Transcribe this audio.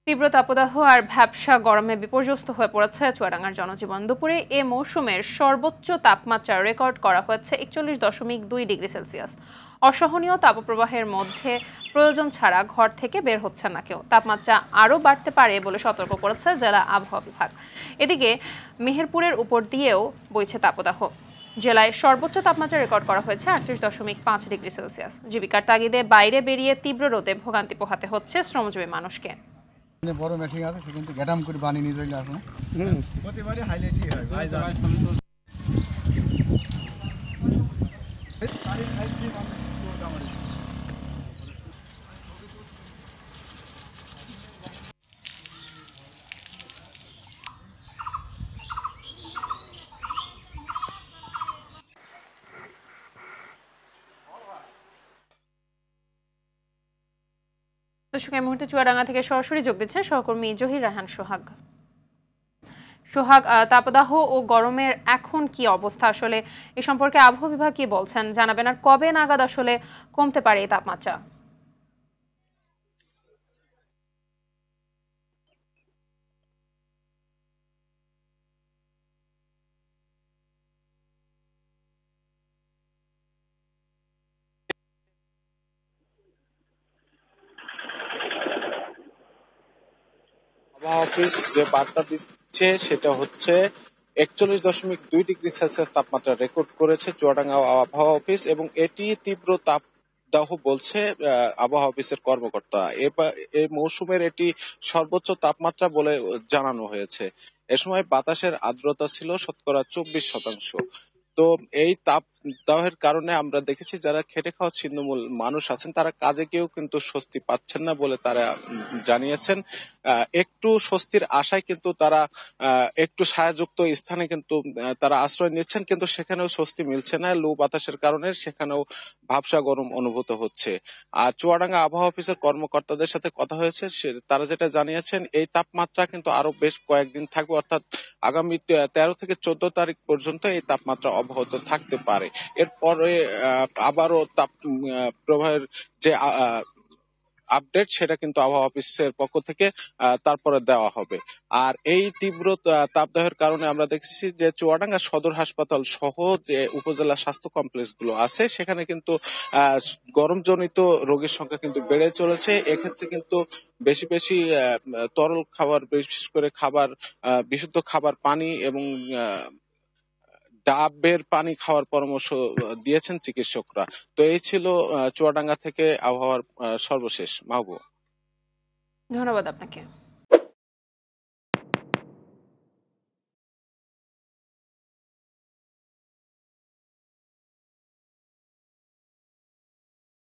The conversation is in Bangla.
তীব্র তাপদাহ আর ভ্যাপসা গরমে বিপর্যস্ত হয়ে পড়েছে চুয়াডাঙ্গার জনজীবন। দুপুরে এ মৌসুমের সর্বোচ্চ তাপমাত্রা রেকর্ড করা হয়েছে 41.2 ডিগ্রি সেলসিয়াস। অসহনীয় তাপপ্রবাহের মধ্যে প্রয়োজন ছাড়া ঘর থেকে বের হচ্ছে না কেউ। তাপমাত্রা আরও বাড়তে পারে বলে সতর্ক করেছে জেলা আবহাওয়া বিভাগ। এদিকে মেহেরপুরের উপর দিয়েও বইছে তাপদাহ। জেলায় সর্বোচ্চ তাপমাত্রা রেকর্ড করা হয়েছে 38.5 ডিগ্রি সেলসিয়াস। জীবিকার তাগিদে বাইরে বেরিয়ে তীব্র রোদে ভোগান্তি পোহাতে হচ্ছে শ্রমজীবী মানুষকে। বড় মেশিন আছে, সে কিন্তু গ্যাটাম করে বানিয়ে নিয়ে চলে আসে প্রতিবারই হাইলাইটই হয় ভাই। দর্শক, এই মুহূর্তে চুয়াডাঙ্গা থেকে সরাসরি যোগ দিচ্ছেন সহকর্মী জহির রায়হান সোহাগ। সোহাগ, তাপদাহ ও গরমের এখন কি অবস্থা, আসলে এ সম্পর্কে আবহাওয়া বিভাগ কি বলছেন জানাবেন, আর কবে নাগাদ আসলে কমতে পারে এই তাপমাত্রা? আবহাওয়া অফিস যে বার্তা দিচ্ছে সেটা হচ্ছে 41.2 ডিগ্রি সেলসিয়াস তাপমাত্রা রেকর্ড করেছে চুয়াডাঙ্গা আবহাওয়া অফিস, এবং এটি তীব্র তাপদাহ বলছে আবহাওয়া অফিসের কর্মকর্তা। এই মৌসুমের এটি সর্বোচ্চ তাপমাত্রা বলে জানানো হয়েছে। এ সময় বাতাসের আর্দ্রতা ছিল 24%। তো এই তাপদাহের কারণে আমরা দেখেছি যারা খেটে খাওয়া ছিন্নমূল মানুষ আছেন তারা কাজে গিয়েও কিন্তু স্বস্তি পাচ্ছেন না বলে তারা জানিয়েছেন। একটু স্বস্তির আশায় কিন্তু তারা একটু ছায়াযুক্ত স্থানে কিন্তু তারা আশ্রয় নিচ্ছেন, কিন্তু সেখানেও স্বস্তি মিলছে না। লু বাতাসের কারণে সেখানেও ভাবসা গরম অনুভূত হচ্ছে। আর চুয়াডাঙ্গা আবহাওয়া অফিসের কর্মকর্তাদের সাথে কথা হয়েছে, তারা যেটা জানিয়েছেন এই তাপমাত্রা কিন্তু আরো বেশ কয়েকদিন থাকবে, অর্থাৎ আগামী 13 থেকে 14 তারিখ পর্যন্ত এই তাপমাত্রা অব্যাহত থাকতে পারে। এরপরে আবারও তাপ প্রবাহের যে আপডেট সেটা কিন্তু আবহাওয়া অফিসের পক্ষ থেকে তারপরে দেওয়া হবে। আর এই তীব্র তাপদাহের কারণে আমরা দেখছি যে চুয়াডাঙ্গা সদর হাসপাতাল সহ যে উপজেলা স্বাস্থ্য কমপ্লেক্স গুলো আছে সেখানে কিন্তু গরমজনিত রোগীর সংখ্যা কিন্তু বেড়ে চলেছে। এক্ষেত্রে কিন্তু বেশি বেশি তরল খাবার, বিশেষ করে খাবার, বিশুদ্ধ খাবার, পানি এবং ডাবের পানি খাওয়ার পরামর্শ দিয়েছেন চিকিৎসকরা। তো এই ছিল চুয়াডাঙ্গা থেকে আবহাওয়ার সর্বশেষ। মাহবুব, ধন্যবাদ আপনাকে।